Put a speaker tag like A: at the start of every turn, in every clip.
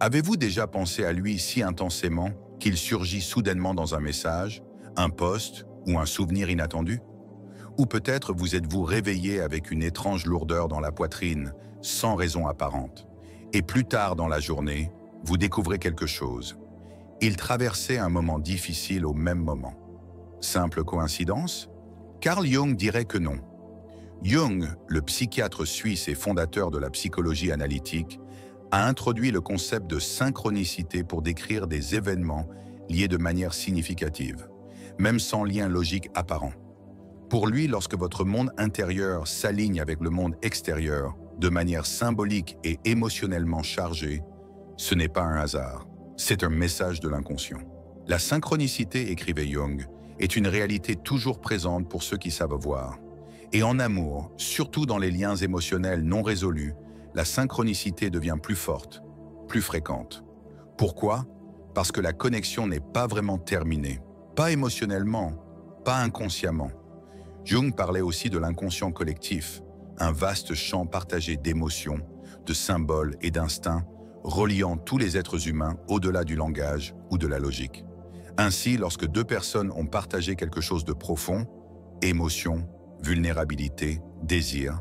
A: Avez-vous déjà pensé à lui si intensément qu'il surgit soudainement dans un message, un post ou un souvenir inattendu? Ou peut-être vous êtes-vous réveillé avec une étrange lourdeur dans la poitrine, sans raison apparente. Et plus tard dans la journée, vous découvrez quelque chose. Il traversait un moment difficile au même moment. Simple coïncidence? Carl Jung dirait que non. Jung, le psychiatre suisse et fondateur de la psychologie analytique, a introduit le concept de synchronicité pour décrire des événements liés de manière significative, même sans lien logique apparent. Pour lui, lorsque votre monde intérieur s'aligne avec le monde extérieur de manière symbolique et émotionnellement chargée, ce n'est pas un hasard, c'est un message de l'inconscient. La synchronicité, écrivait Jung, est une réalité toujours présente pour ceux qui savent voir. Et en amour, surtout dans les liens émotionnels non résolus, la synchronicité devient plus forte, plus fréquente. Pourquoi? Parce que la connexion n'est pas vraiment terminée, pas émotionnellement, pas inconsciemment. Jung parlait aussi de l'inconscient collectif, un vaste champ partagé d'émotions, de symboles et d'instincts, reliant tous les êtres humains au-delà du langage ou de la logique. Ainsi, lorsque deux personnes ont partagé quelque chose de profond, émotion, vulnérabilité, désir,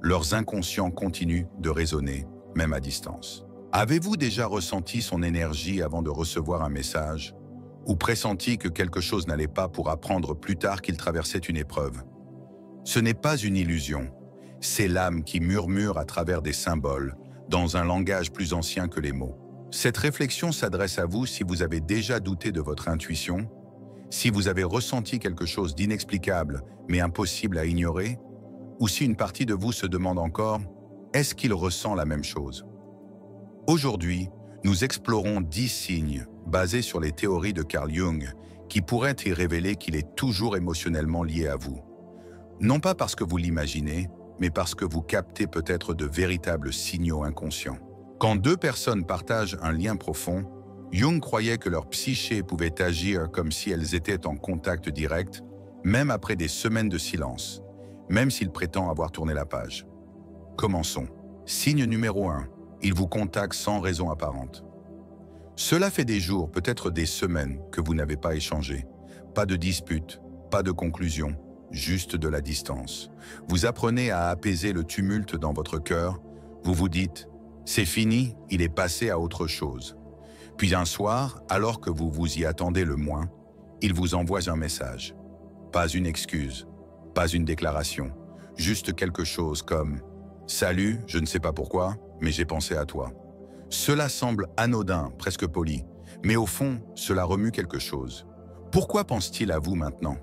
A: leurs inconscients continuent de résonner, même à distance. Avez-vous déjà ressenti son énergie avant de recevoir un message, ou pressenti que quelque chose n'allait pas pour apprendre plus tard qu'il traversait une épreuve? Ce n'est pas une illusion, c'est l'âme qui murmure à travers des symboles, dans un langage plus ancien que les mots. Cette réflexion s'adresse à vous si vous avez déjà douté de votre intuition, si vous avez ressenti quelque chose d'inexplicable mais impossible à ignorer, ou si une partie de vous se demande encore « est-ce qu'il ressent la même chose ?» Aujourd'hui, nous explorons 10 signes basés sur les théories de Carl Jung qui pourraient y révéler qu'il est toujours émotionnellement lié à vous. Non pas parce que vous l'imaginez, mais parce que vous captez peut-être de véritables signaux inconscients. Quand deux personnes partagent un lien profond, Jung croyait que leur psyché pouvait agir comme si elles étaient en contact direct, même après des semaines de silence, même s'il prétend avoir tourné la page. Commençons. Signe numéro 1. Il vous contacte sans raison apparente. Cela fait des jours, peut-être des semaines, que vous n'avez pas échangé. Pas de dispute, pas de conclusion, juste de la distance. Vous apprenez à apaiser le tumulte dans votre cœur. Vous vous dites « c'est fini, il est passé à autre chose ». Puis un soir, alors que vous vous y attendez le moins, il vous envoie un message. Pas une excuse, pas une déclaration, juste quelque chose comme « Salut, je ne sais pas pourquoi, mais j'ai pensé à toi ». Cela semble anodin, presque poli, mais au fond, cela remue quelque chose. Pourquoi pense-t-il à vous maintenant?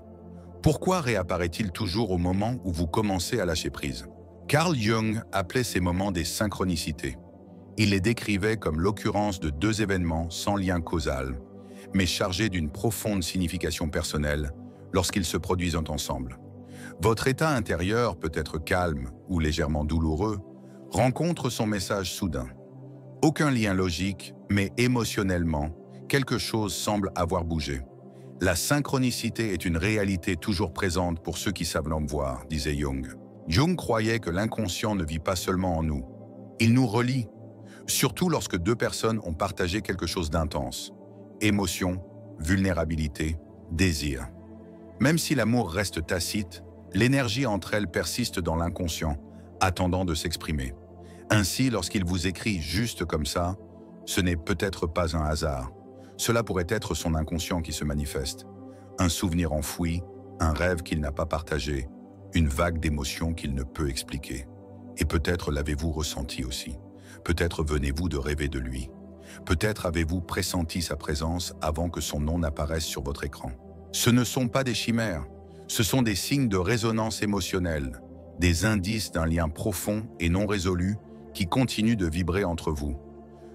A: Pourquoi réapparaît-il toujours au moment où vous commencez à lâcher prise? Carl Jung appelait ces moments des synchronicités. Il les décrivait comme l'occurrence de deux événements sans lien causal, mais chargés d'une profonde signification personnelle lorsqu'ils se produisent ensemble. Votre état intérieur, peut être calme ou légèrement douloureux, rencontre son message soudain. Aucun lien logique, mais émotionnellement, quelque chose semble avoir bougé. La synchronicité est une réalité toujours présente pour ceux qui savent l'en voir, disait Jung. Jung croyait que l'inconscient ne vit pas seulement en nous. Il nous relie, surtout lorsque deux personnes ont partagé quelque chose d'intense. Émotion, vulnérabilité, désir. Même si l'amour reste tacite, l'énergie entre elles persiste dans l'inconscient, attendant de s'exprimer. Ainsi, lorsqu'il vous écrit juste comme ça, ce n'est peut-être pas un hasard. Cela pourrait être son inconscient qui se manifeste. Un souvenir enfoui, un rêve qu'il n'a pas partagé, une vague d'émotions qu'il ne peut expliquer. Et peut-être l'avez-vous ressenti aussi. Peut-être venez-vous de rêver de lui. Peut-être avez-vous pressenti sa présence avant que son nom n'apparaisse sur votre écran. Ce ne sont pas des chimères, ce sont des signes de résonance émotionnelle, des indices d'un lien profond et non résolu qui continue de vibrer entre vous.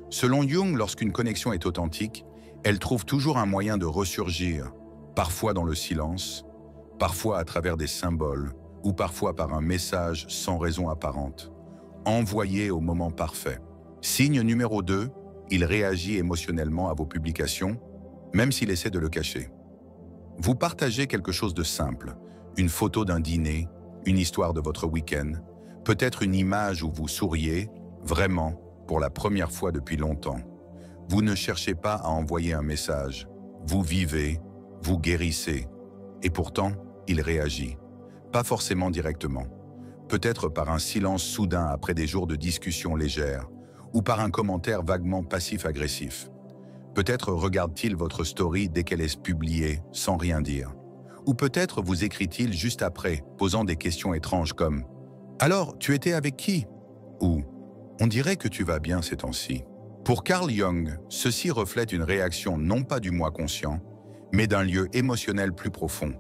A: Selon Jung, lorsqu'une connexion est authentique, elle trouve toujours un moyen de ressurgir, parfois dans le silence, parfois à travers des symboles, ou parfois par un message sans raison apparente, envoyé au moment parfait. Signe numéro 2, il réagit émotionnellement à vos publications, même s'il essaie de le cacher. Vous partagez quelque chose de simple, une photo d'un dîner, une histoire de votre week-end, peut-être une image où vous souriez, vraiment, pour la première fois depuis longtemps. Vous ne cherchez pas à envoyer un message. Vous vivez, vous guérissez. Et pourtant, il réagit. Pas forcément directement. Peut-être par un silence soudain après des jours de discussion légère, ou par un commentaire vaguement passif-agressif. Peut-être regarde-t-il votre story dès qu'elle est publiée, sans rien dire. Ou peut-être vous écrit-il juste après, posant des questions étranges comme « Alors, tu étais avec qui ?» ou « On dirait que tu vas bien ces temps-ci ». Pour Carl Jung, ceci reflète une réaction non pas du moi conscient, mais d'un lieu émotionnel plus profond.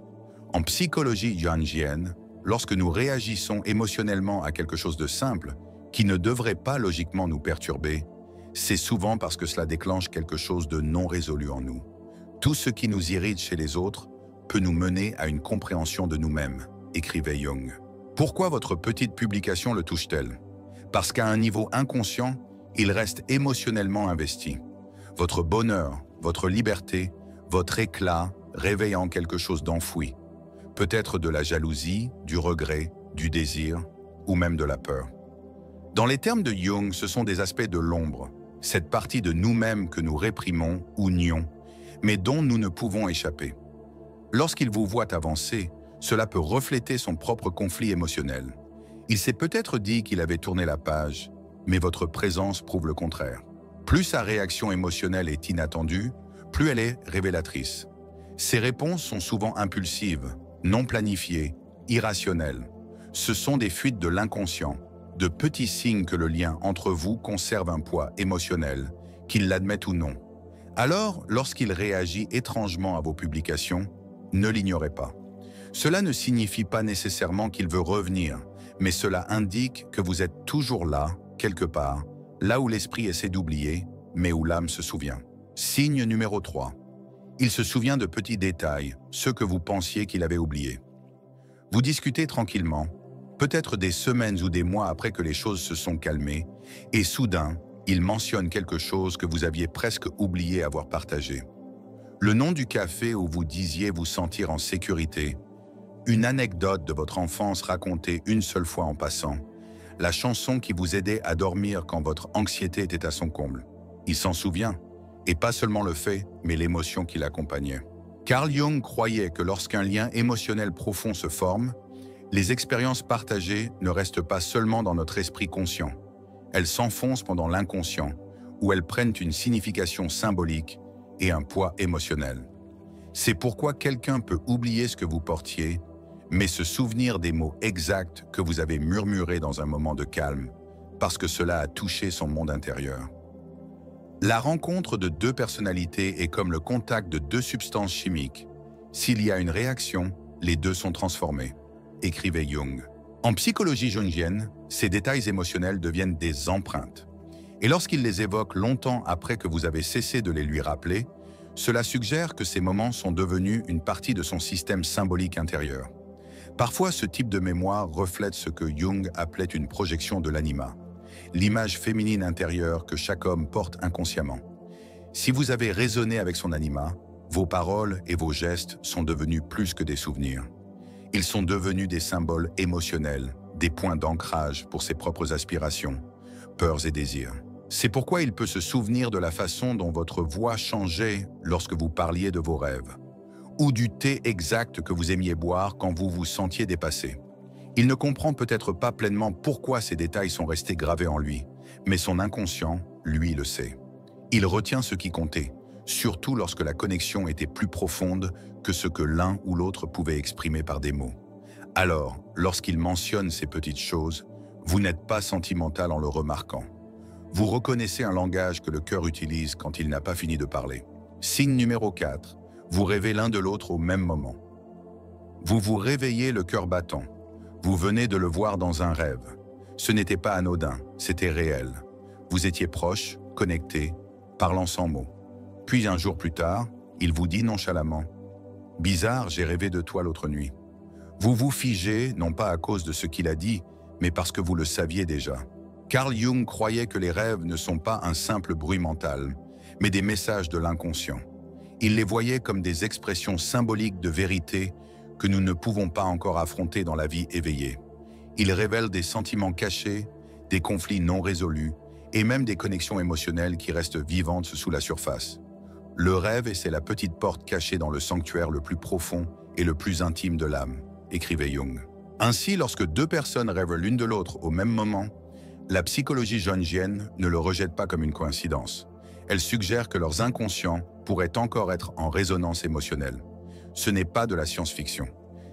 A: En psychologie jungienne, lorsque nous réagissons émotionnellement à quelque chose de simple, qui ne devrait pas logiquement nous perturber, c'est souvent parce que cela déclenche quelque chose de non résolu en nous. Tout ce qui nous irrite chez les autres peut nous mener à une compréhension de nous-mêmes, écrivait Jung. Pourquoi votre petite publication le touche-t-elle? Parce qu'à un niveau inconscient, il reste émotionnellement investi. Votre bonheur, votre liberté, votre éclat réveillant quelque chose d'enfoui. Peut-être de la jalousie, du regret, du désir ou même de la peur. Dans les termes de Jung, ce sont des aspects de l'ombre, cette partie de nous-mêmes que nous réprimons ou nions, mais dont nous ne pouvons échapper. Lorsqu'il vous voit avancer, cela peut refléter son propre conflit émotionnel. Il s'est peut-être dit qu'il avait tourné la page, mais votre présence prouve le contraire. Plus sa réaction émotionnelle est inattendue, plus elle est révélatrice. Ses réponses sont souvent impulsives, non planifiées, irrationnelles. Ce sont des fuites de l'inconscient, de petits signes que le lien entre vous conserve un poids émotionnel, qu'il l'admette ou non. Alors, lorsqu'il réagit étrangement à vos publications, ne l'ignorez pas. Cela ne signifie pas nécessairement qu'il veut revenir, mais cela indique que vous êtes toujours là, quelque part, là où l'esprit essaie d'oublier, mais où l'âme se souvient. Signe numéro 3. Il se souvient de petits détails, ceux que vous pensiez qu'il avait oubliés. Vous discutez tranquillement, peut-être des semaines ou des mois après que les choses se sont calmées, et soudain, il mentionne quelque chose que vous aviez presque oublié avoir partagé. Le nom du café où vous disiez vous sentir en sécurité, une anecdote de votre enfance racontée une seule fois en passant, la chanson qui vous aidait à dormir quand votre anxiété était à son comble. Il s'en souvient, et pas seulement le fait, mais l'émotion qui l'accompagnait. Carl Jung croyait que lorsqu'un lien émotionnel profond se forme, les expériences partagées ne restent pas seulement dans notre esprit conscient. Elles s'enfoncent pendant l'inconscient, où elles prennent une signification symbolique et un poids émotionnel. C'est pourquoi quelqu'un peut oublier ce que vous portiez, mais se souvenir des mots exacts que vous avez murmurés dans un moment de calme, parce que cela a touché son monde intérieur. La rencontre de deux personnalités est comme le contact de deux substances chimiques. S'il y a une réaction, les deux sont transformés, écrivait Jung. En psychologie jungienne, ces détails émotionnels deviennent des empreintes. Et lorsqu'il les évoque longtemps après que vous avez cessé de les lui rappeler, cela suggère que ces moments sont devenus une partie de son système symbolique intérieur. Parfois, ce type de mémoire reflète ce que Jung appelait une projection de l'anima, l'image féminine intérieure que chaque homme porte inconsciemment. Si vous avez résonné avec son anima, vos paroles et vos gestes sont devenus plus que des souvenirs. Ils sont devenus des symboles émotionnels, des points d'ancrage pour ses propres aspirations, peurs et désirs. C'est pourquoi il peut se souvenir de la façon dont votre voix changeait lorsque vous parliez de vos rêves, ou du thé exact que vous aimiez boire quand vous vous sentiez dépassé. Il ne comprend peut-être pas pleinement pourquoi ces détails sont restés gravés en lui, mais son inconscient, lui, le sait. Il retient ce qui comptait, surtout lorsque la connexion était plus profonde que ce que l'un ou l'autre pouvait exprimer par des mots. Alors, lorsqu'il mentionne ces petites choses, vous n'êtes pas sentimental en le remarquant. Vous reconnaissez un langage que le cœur utilise quand il n'a pas fini de parler. Signe numéro 4. Vous rêvez l'un de l'autre au même moment. Vous vous réveillez le cœur battant. Vous venez de le voir dans un rêve. Ce n'était pas anodin, c'était réel. Vous étiez proches, connectés, parlant sans mots. Puis un jour plus tard, il vous dit nonchalamment « Bizarre, j'ai rêvé de toi l'autre nuit ». Vous vous figez, non pas à cause de ce qu'il a dit, mais parce que vous le saviez déjà. Carl Jung croyait que les rêves ne sont pas un simple bruit mental, mais des messages de l'inconscient. Il les voyait comme des expressions symboliques de vérité que nous ne pouvons pas encore affronter dans la vie éveillée. Ils révèlent des sentiments cachés, des conflits non résolus et même des connexions émotionnelles qui restent vivantes sous la surface. Le rêve, c'est la petite porte cachée dans le sanctuaire le plus profond et le plus intime de l'âme, écrivait Jung. Ainsi, lorsque deux personnes rêvent l'une de l'autre au même moment, la psychologie jungienne ne le rejette pas comme une coïncidence. Elle suggère que leurs inconscients pourraient encore être en résonance émotionnelle. Ce n'est pas de la science-fiction.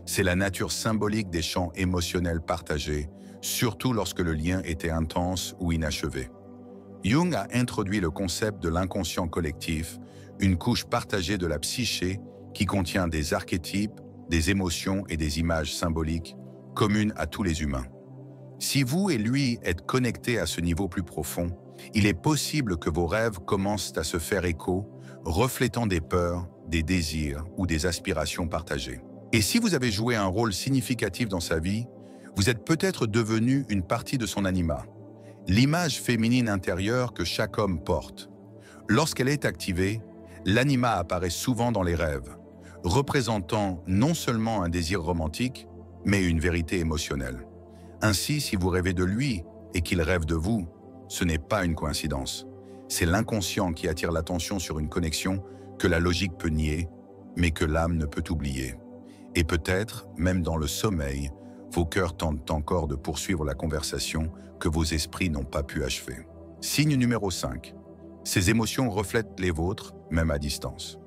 A: C'est la nature symbolique des champs émotionnels partagés, surtout lorsque le lien était intense ou inachevé. Jung a introduit le concept de l'inconscient collectif, une couche partagée de la psyché qui contient des archétypes, des émotions et des images symboliques communes à tous les humains. Si vous et lui êtes connectés à ce niveau plus profond, il est possible que vos rêves commencent à se faire écho, reflétant des peurs, des désirs ou des aspirations partagées. Et si vous avez joué un rôle significatif dans sa vie, vous êtes peut-être devenu une partie de son anima, l'image féminine intérieure que chaque homme porte. Lorsqu'elle est activée, l'anima apparaît souvent dans les rêves, représentant non seulement un désir romantique, mais une vérité émotionnelle. Ainsi, si vous rêvez de lui et qu'il rêve de vous, ce n'est pas une coïncidence. C'est l'inconscient qui attire l'attention sur une connexion que la logique peut nier, mais que l'âme ne peut oublier. Et peut-être, même dans le sommeil, vos cœurs tentent encore de poursuivre la conversation que vos esprits n'ont pas pu achever. Signe numéro 5. Ces émotions reflètent les vôtres, même à distance.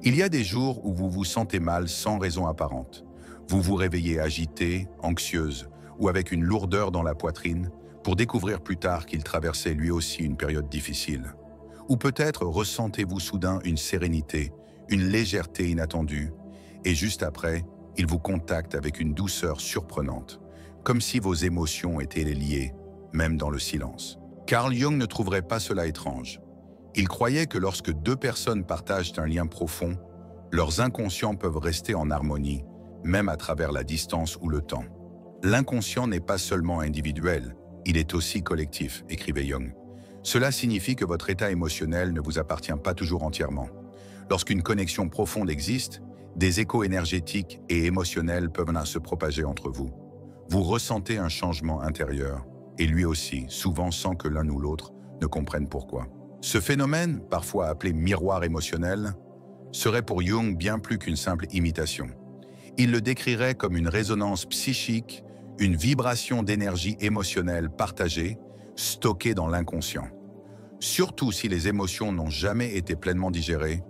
A: Il y a des jours où vous vous sentez mal sans raison apparente. Vous vous réveillez agité, anxieuse, ou avec une lourdeur dans la poitrine, pour découvrir plus tard qu'il traversait lui aussi une période difficile. Ou peut-être ressentez-vous soudain une sérénité, une légèreté inattendue, et juste après, il vous contacte avec une douceur surprenante, comme si vos émotions étaient liées, même dans le silence. Carl Jung ne trouverait pas cela étrange. Il croyait que lorsque deux personnes partagent un lien profond, leurs inconscients peuvent rester en harmonie, même à travers la distance ou le temps. L'inconscient n'est pas seulement individuel, il est aussi collectif, écrivait Jung. Cela signifie que votre état émotionnel ne vous appartient pas toujours entièrement. Lorsqu'une connexion profonde existe, des échos énergétiques et émotionnels peuvent se propager entre vous. Vous ressentez un changement intérieur, et lui aussi, souvent sans que l'un ou l'autre ne comprenne pourquoi. Ce phénomène, parfois appelé miroir émotionnel, serait pour Jung bien plus qu'une simple imitation. Il le décrirait comme une résonance psychique, une vibration d'énergie émotionnelle partagée, stockée dans l'inconscient. Surtout si les émotions n'ont jamais été pleinement digérées,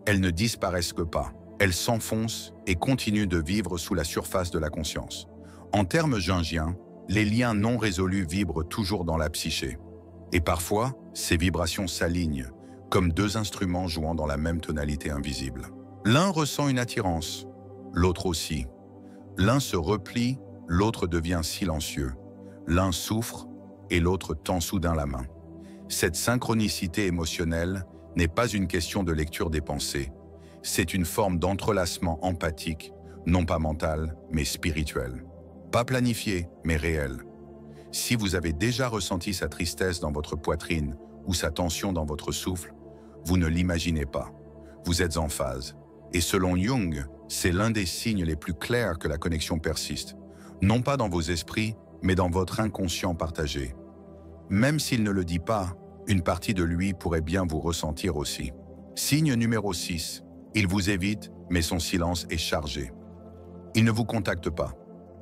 A: elles ne disparaissent que pas. Elles s'enfoncent et continuent de vivre sous la surface de la conscience. En termes jungiens, les liens non résolus vibrent toujours dans la psyché. Et parfois, ces vibrations s'alignent, comme deux instruments jouant dans la même tonalité invisible. L'un ressent une attirance, l'autre aussi. L'un se replie, l'autre devient silencieux. L'un souffre et l'autre tend soudain la main. Cette synchronicité émotionnelle n'est pas une question de lecture des pensées. C'est une forme d'entrelacement empathique, non pas mental, mais spirituel. Pas planifié, mais réel. Si vous avez déjà ressenti sa tristesse dans votre poitrine ou sa tension dans votre souffle, vous ne l'imaginez pas. Vous êtes en phase. Et selon Jung, c'est l'un des signes les plus clairs que la connexion persiste. Non pas dans vos esprits, mais dans votre inconscient partagé. Même s'il ne le dit pas, une partie de lui pourrait bien vous ressentir aussi. Signe numéro 6. Il vous évite, mais son silence est chargé. Il ne vous contacte pas.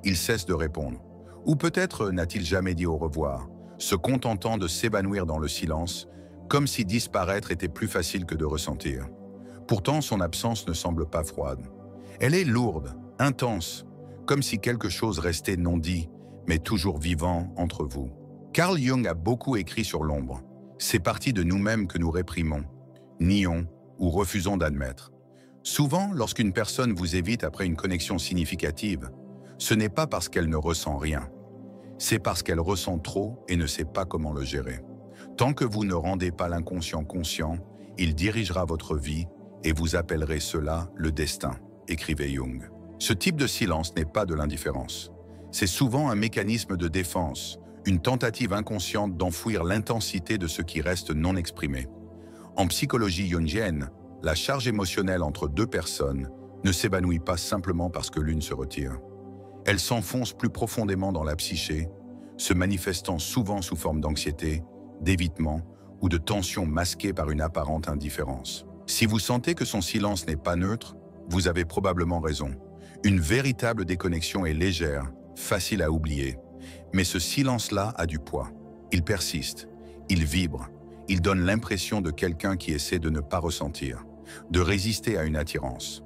A: Il cesse de répondre. Ou peut-être n'a-t-il jamais dit au revoir, se contentant de s'évanouir dans le silence, comme si disparaître était plus facile que de ressentir. Pourtant, son absence ne semble pas froide. Elle est lourde, intense, comme si quelque chose restait non dit, mais toujours vivant entre vous. Carl Jung a beaucoup écrit sur l'ombre. Ces parties de nous-mêmes que nous réprimons, nions ou refusons d'admettre. Souvent, lorsqu'une personne vous évite après une connexion significative, ce n'est pas parce qu'elle ne ressent rien. C'est parce qu'elle ressent trop et ne sait pas comment le gérer. Tant que vous ne rendez pas l'inconscient conscient, il dirigera votre vie et vous appellerez cela le destin, écrivait Jung. Ce type de silence n'est pas de l'indifférence. C'est souvent un mécanisme de défense, une tentative inconsciente d'enfouir l'intensité de ce qui reste non exprimé. En psychologie jungienne, la charge émotionnelle entre deux personnes ne s'évanouit pas simplement parce que l'une se retire. Elle s'enfonce plus profondément dans la psyché, se manifestant souvent sous forme d'anxiété, d'évitement ou de tension masquée par une apparente indifférence. Si vous sentez que son silence n'est pas neutre, vous avez probablement raison. Une véritable déconnexion est légère, facile à oublier, mais ce silence-là a du poids. Il persiste, il vibre, il donne l'impression de quelqu'un qui essaie de ne pas ressentir, de résister à une attirance.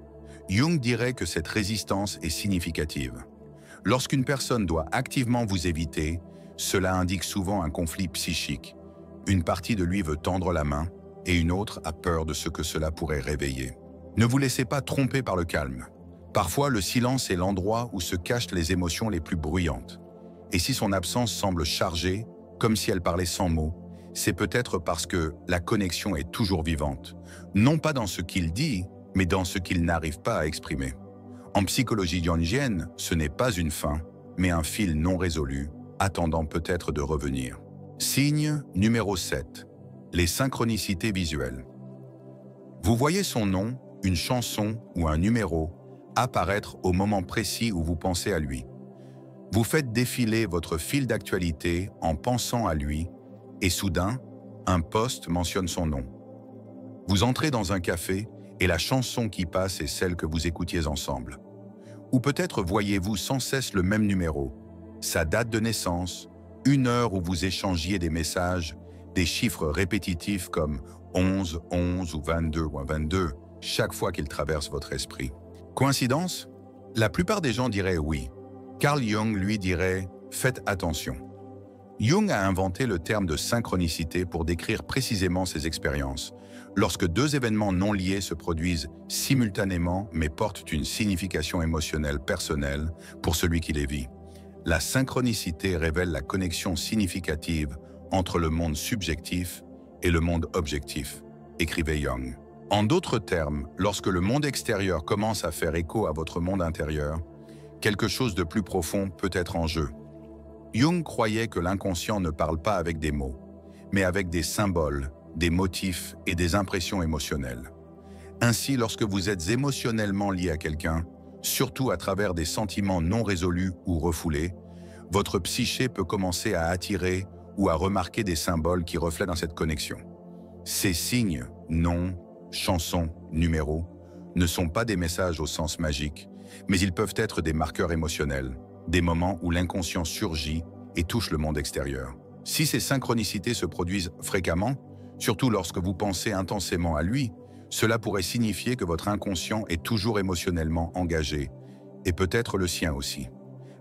A: Jung dirait que cette résistance est significative. Lorsqu'une personne doit activement vous éviter, cela indique souvent un conflit psychique. Une partie de lui veut tendre la main et une autre a peur de ce que cela pourrait réveiller. Ne vous laissez pas tromper par le calme. Parfois, le silence est l'endroit où se cachent les émotions les plus bruyantes. Et si son absence semble chargée, comme si elle parlait sans mots, c'est peut-être parce que la connexion est toujours vivante. Non pas dans ce qu'il dit, mais dans ce qu'il n'arrive pas à exprimer. En psychologie jungienne, ce n'est pas une fin, mais un fil non résolu, attendant peut-être de revenir. Signe numéro 7. Les synchronicités visuelles. Vous voyez son nom, une chanson ou un numéro apparaître au moment précis où vous pensez à lui. Vous faites défiler votre fil d'actualité en pensant à lui et soudain, un post mentionne son nom. Vous entrez dans un café et la chanson qui passe est celle que vous écoutiez ensemble. Ou peut-être voyez-vous sans cesse le même numéro, sa date de naissance, une heure où vous échangiez des messages, des chiffres répétitifs comme 11, 11 ou 22 ou 22, chaque fois qu'ils traversent votre esprit. Coïncidence? La plupart des gens diraient oui. Carl Jung, lui, dirait « faites attention ». Jung a inventé le terme de synchronicité pour décrire précisément ces expériences, lorsque deux événements non liés se produisent simultanément mais portent une signification émotionnelle personnelle pour celui qui les vit. La synchronicité révèle la connexion significative entre le monde subjectif et le monde objectif, écrivait Jung. En d'autres termes, lorsque le monde extérieur commence à faire écho à votre monde intérieur, quelque chose de plus profond peut être en jeu. Jung croyait que l'inconscient ne parle pas avec des mots, mais avec des symboles, des motifs et des impressions émotionnelles. Ainsi, lorsque vous êtes émotionnellement lié à quelqu'un, surtout à travers des sentiments non résolus ou refoulés, votre psyché peut commencer à attirer ou à remarquer des symboles qui reflètent dans cette connexion. Ces signes, noms, chansons, numéros, ne sont pas des messages au sens magique, mais ils peuvent être des marqueurs émotionnels, des moments où l'inconscient surgit et touche le monde extérieur. Si ces synchronicités se produisent fréquemment, surtout lorsque vous pensez intensément à lui, cela pourrait signifier que votre inconscient est toujours émotionnellement engagé, et peut-être le sien aussi.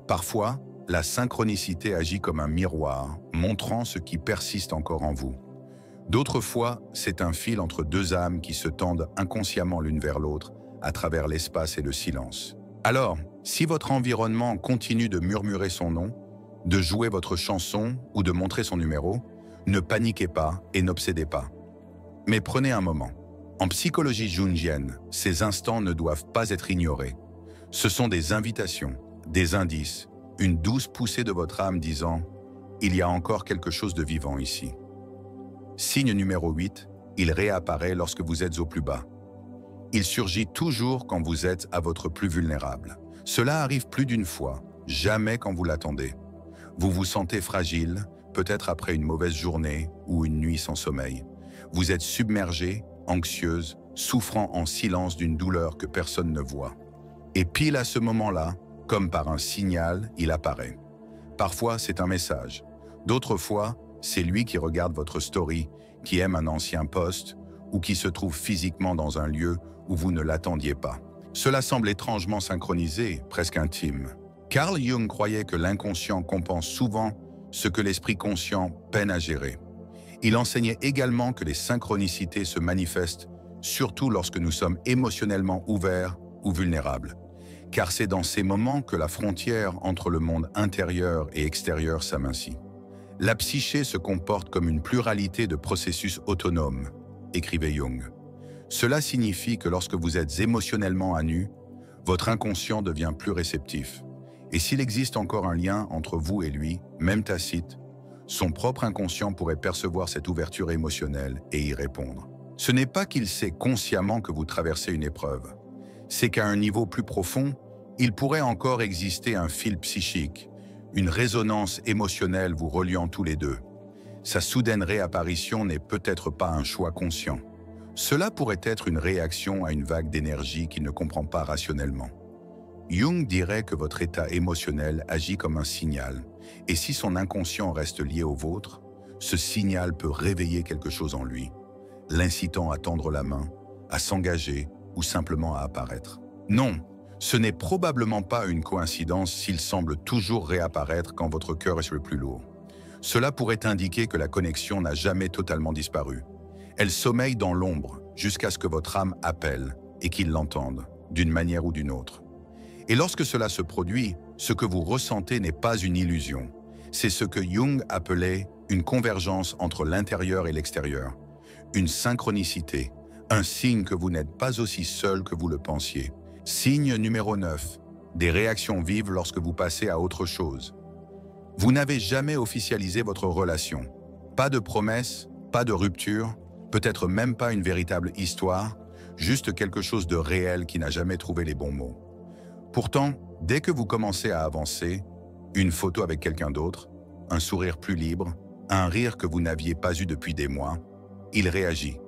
A: Parfois, la synchronicité agit comme un miroir, montrant ce qui persiste encore en vous. D'autres fois, c'est un fil entre deux âmes qui se tendent inconsciemment l'une vers l'autre à travers l'espace et le silence. Alors, si votre environnement continue de murmurer son nom, de jouer votre chanson ou de montrer son numéro, ne paniquez pas et n'obsédez pas. Mais prenez un moment. En psychologie jungienne, ces instants ne doivent pas être ignorés. Ce sont des invitations, des indices, une douce poussée de votre âme disant « Il y a encore quelque chose de vivant ici ». Signe numéro 8, il réapparaît lorsque vous êtes au plus bas. Il surgit toujours quand vous êtes à votre plus vulnérable. Cela arrive plus d'une fois, jamais quand vous l'attendez. Vous vous sentez fragile, peut-être après une mauvaise journée ou une nuit sans sommeil. Vous êtes submergé, anxieuse, souffrant en silence d'une douleur que personne ne voit. Et pile à ce moment-là, comme par un signal, il apparaît. Parfois, c'est un message. D'autres fois, c'est lui qui regarde votre story, qui aime un ancien post ou qui se trouve physiquement dans un lieu où vous ne l'attendiez pas. Cela semble étrangement synchronisé, presque intime. Carl Jung croyait que l'inconscient compense souvent ce que l'esprit conscient peine à gérer. Il enseignait également que les synchronicités se manifestent surtout lorsque nous sommes émotionnellement ouverts ou vulnérables, car c'est dans ces moments que la frontière entre le monde intérieur et extérieur s'amincit. La psyché se comporte comme une pluralité de processus autonomes, écrivait Jung. Cela signifie que lorsque vous êtes émotionnellement à nu, votre inconscient devient plus réceptif. Et s'il existe encore un lien entre vous et lui, même tacite, son propre inconscient pourrait percevoir cette ouverture émotionnelle et y répondre. Ce n'est pas qu'il sait consciemment que vous traversez une épreuve. C'est qu'à un niveau plus profond, il pourrait encore exister un fil psychique, une résonance émotionnelle vous reliant tous les deux. Sa soudaine réapparition n'est peut-être pas un choix conscient. Cela pourrait être une réaction à une vague d'énergie qu'il ne comprend pas rationnellement. Jung dirait que votre état émotionnel agit comme un signal, et si son inconscient reste lié au vôtre, ce signal peut réveiller quelque chose en lui, l'incitant à tendre la main, à s'engager ou simplement à apparaître. Non, ce n'est probablement pas une coïncidence s'il semble toujours réapparaître quand votre cœur est sur le plus lourd. Cela pourrait indiquer que la connexion n'a jamais totalement disparu. Elle sommeille dans l'ombre jusqu'à ce que votre âme appelle et qu'il l'entende, d'une manière ou d'une autre. Et lorsque cela se produit, ce que vous ressentez n'est pas une illusion. C'est ce que Jung appelait une convergence entre l'intérieur et l'extérieur, une synchronicité, un signe que vous n'êtes pas aussi seul que vous le pensiez. Signe numéro 9, des réactions vives lorsque vous passez à autre chose. Vous n'avez jamais officialisé votre relation. Pas de promesse, pas de rupture, peut-être même pas une véritable histoire, juste quelque chose de réel qui n'a jamais trouvé les bons mots. Pourtant, dès que vous commencez à avancer, une photo avec quelqu'un d'autre, un sourire plus libre, un rire que vous n'aviez pas eu depuis des mois, il réagit.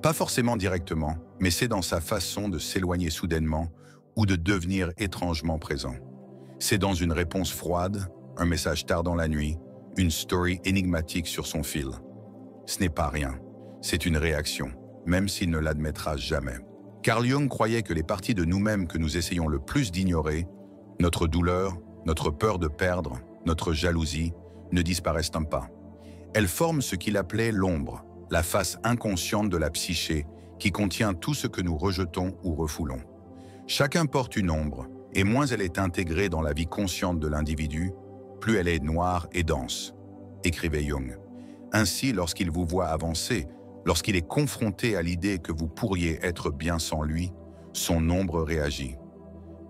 A: Pas forcément directement, mais c'est dans sa façon de s'éloigner soudainement ou de devenir étrangement présent. C'est dans une réponse froide, un message tardant la nuit, une story énigmatique sur son fil. Ce n'est pas rien, c'est une réaction, même s'il ne l'admettra jamais. Carl Jung croyait que les parties de nous-mêmes que nous essayons le plus d'ignorer, notre douleur, notre peur de perdre, notre jalousie, ne disparaissent pas. Elles forment ce qu'il appelait l'ombre, la face inconsciente de la psyché qui contient tout ce que nous rejetons ou refoulons. Chacun porte une ombre, et moins elle est intégrée dans la vie consciente de l'individu, plus elle est noire et dense, écrivait Jung. Ainsi, lorsqu'il vous voit avancer, lorsqu'il est confronté à l'idée que vous pourriez être bien sans lui, son ombre réagit.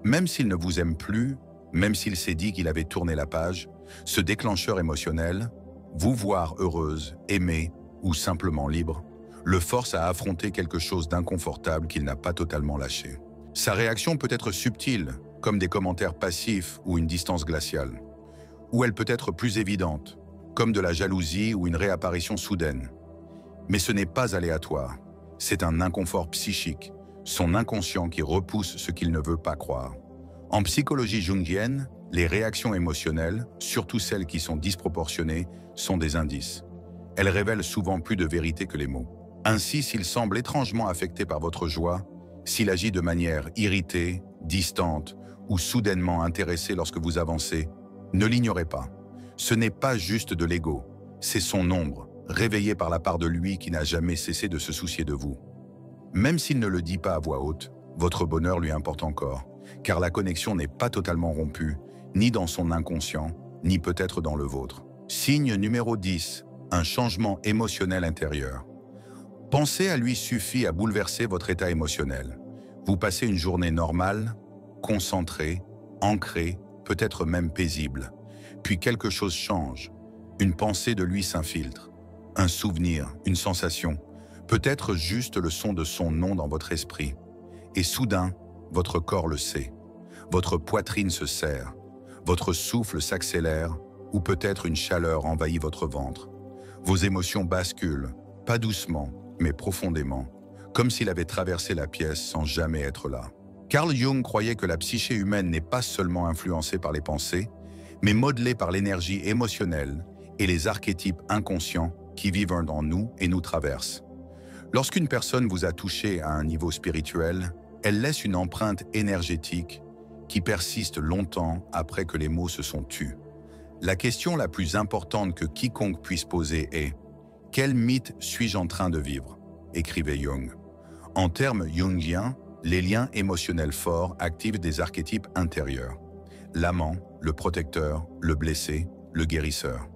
A: Même s'il ne vous aime plus, même s'il s'est dit qu'il avait tourné la page, ce déclencheur émotionnel, vous voir heureuse, aimée ou simplement libre, le force à affronter quelque chose d'inconfortable qu'il n'a pas totalement lâché. Sa réaction peut être subtile, comme des commentaires passifs ou une distance glaciale. Ou elle peut être plus évidente, comme de la jalousie ou une réapparition soudaine. Mais ce n'est pas aléatoire, c'est un inconfort psychique, son inconscient qui repousse ce qu'il ne veut pas croire. En psychologie jungienne, les réactions émotionnelles, surtout celles qui sont disproportionnées, sont des indices. Elles révèlent souvent plus de vérité que les mots. Ainsi, s'il semble étrangement affecté par votre joie, s'il agit de manière irritée, distante ou soudainement intéressé lorsque vous avancez, ne l'ignorez pas. Ce n'est pas juste de l'ego, c'est son ombre, réveillée par la part de lui qui n'a jamais cessé de se soucier de vous. Même s'il ne le dit pas à voix haute, votre bonheur lui importe encore, car la connexion n'est pas totalement rompue, ni dans son inconscient, ni peut-être dans le vôtre. Signe numéro 10, un changement émotionnel intérieur. Penser à lui suffit à bouleverser votre état émotionnel. Vous passez une journée normale, concentrée, ancrée, peut-être même paisible. Puis quelque chose change. Une pensée de lui s'infiltre. Un souvenir, une sensation. Peut-être juste le son de son nom dans votre esprit. Et soudain, votre corps le sait. Votre poitrine se serre. Votre souffle s'accélère, ou peut-être une chaleur envahit votre ventre. Vos émotions basculent, pas doucement, mais profondément, comme s'il avait traversé la pièce sans jamais être là. Carl Jung croyait que la psyché humaine n'est pas seulement influencée par les pensées, mais modelée par l'énergie émotionnelle et les archétypes inconscients qui vivent en nous et nous traversent. Lorsqu'une personne vous a touché à un niveau spirituel, elle laisse une empreinte énergétique qui persiste longtemps après que les mots se sont tus. La question la plus importante que quiconque puisse poser est « Quel mythe suis-je en train de vivre ?» écrivait Jung. En termes jungiens, les liens émotionnels forts activent des archétypes intérieurs. L'amant, le protecteur, le blessé, le guérisseur.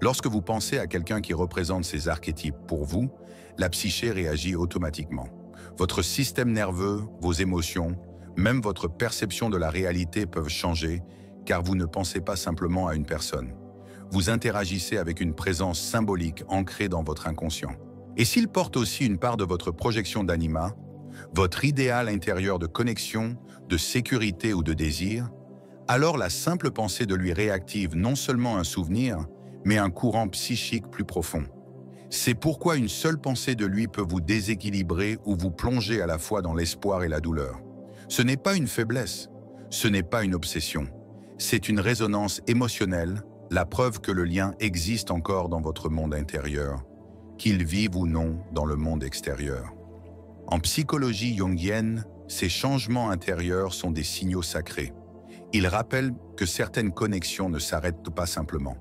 A: Lorsque vous pensez à quelqu'un qui représente ces archétypes pour vous, la psyché réagit automatiquement. Votre système nerveux, vos émotions, même votre perception de la réalité peuvent changer car vous ne pensez pas simplement à une personne. Vous interagissez avec une présence symbolique ancrée dans votre inconscient. Et s'il porte aussi une part de votre projection d'anima, votre idéal intérieur de connexion, de sécurité ou de désir, alors la simple pensée de lui réactive non seulement un souvenir, mais un courant psychique plus profond. C'est pourquoi une seule pensée de lui peut vous déséquilibrer ou vous plonger à la fois dans l'espoir et la douleur. Ce n'est pas une faiblesse, ce n'est pas une obsession. C'est une résonance émotionnelle, la preuve que le lien existe encore dans votre monde intérieur, qu'il vive ou non dans le monde extérieur. En psychologie jungienne, ces changements intérieurs sont des signaux sacrés. Ils rappellent que certaines connexions ne s'arrêtent pas simplement.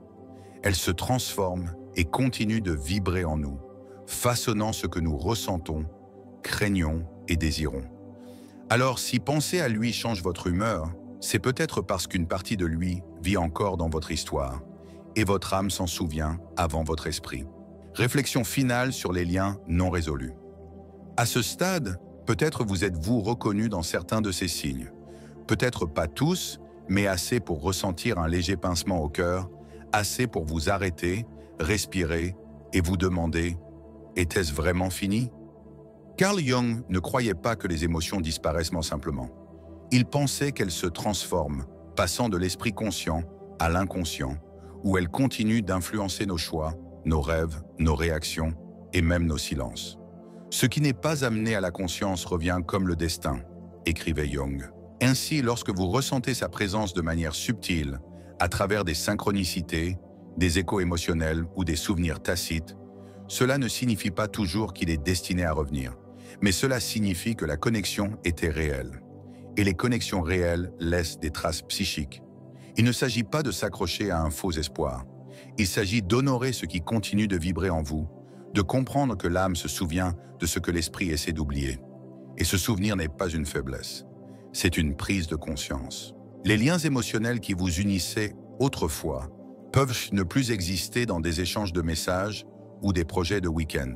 A: Elles se transforment et continuent de vibrer en nous, façonnant ce que nous ressentons, craignons et désirons. Alors, si penser à lui change votre humeur, c'est peut-être parce qu'une partie de lui vit encore dans votre histoire, et votre âme s'en souvient avant votre esprit. Réflexion finale sur les liens non résolus. À ce stade, peut-être vous êtes-vous reconnu dans certains de ces signes. Peut-être pas tous, mais assez pour ressentir un léger pincement au cœur, assez pour vous arrêter, respirer et vous demander « Était-ce vraiment fini ?» Carl Jung ne croyait pas que les émotions disparaissent simplement. Il pensait qu'elles se transforment, passant de l'esprit conscient à l'inconscient, où elles continuent d'influencer nos choix, nos rêves, nos réactions et même nos silences. Ce qui n'est pas amené à la conscience revient comme le destin, écrivait Jung. Ainsi, lorsque vous ressentez sa présence de manière subtile, à travers des synchronicités, des échos émotionnels ou des souvenirs tacites, cela ne signifie pas toujours qu'il est destiné à revenir, mais cela signifie que la connexion était réelle. Et les connexions réelles laissent des traces psychiques. Il ne s'agit pas de s'accrocher à un faux espoir. Il s'agit d'honorer ce qui continue de vibrer en vous, de comprendre que l'âme se souvient de ce que l'esprit essaie d'oublier. Et ce souvenir n'est pas une faiblesse, c'est une prise de conscience. Les liens émotionnels qui vous unissaient autrefois peuvent ne plus exister dans des échanges de messages ou des projets de week-end,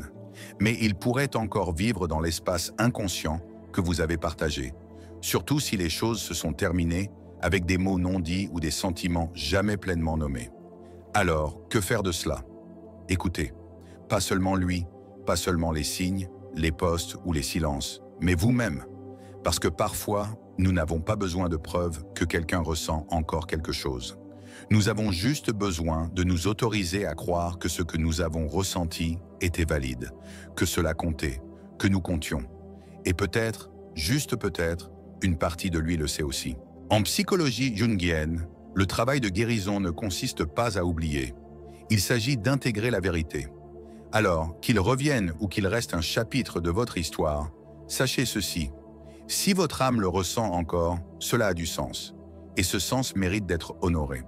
A: mais ils pourraient encore vivre dans l'espace inconscient que vous avez partagé, surtout si les choses se sont terminées avec des mots non dits ou des sentiments jamais pleinement nommés. Alors, que faire de cela? Écoutez, pas seulement lui, pas seulement les signes, les postes ou les silences, mais vous-même. Parce que parfois, nous n'avons pas besoin de preuves que quelqu'un ressent encore quelque chose. Nous avons juste besoin de nous autoriser à croire que ce que nous avons ressenti était valide, que cela comptait, que nous comptions. Et peut-être, juste peut-être, une partie de lui le sait aussi. En psychologie jungienne, le travail de guérison ne consiste pas à oublier. Il s'agit d'intégrer la vérité. Alors, qu'il revienne ou qu'il reste un chapitre de votre histoire, sachez ceci. Si votre âme le ressent encore, cela a du sens. Et ce sens mérite d'être honoré.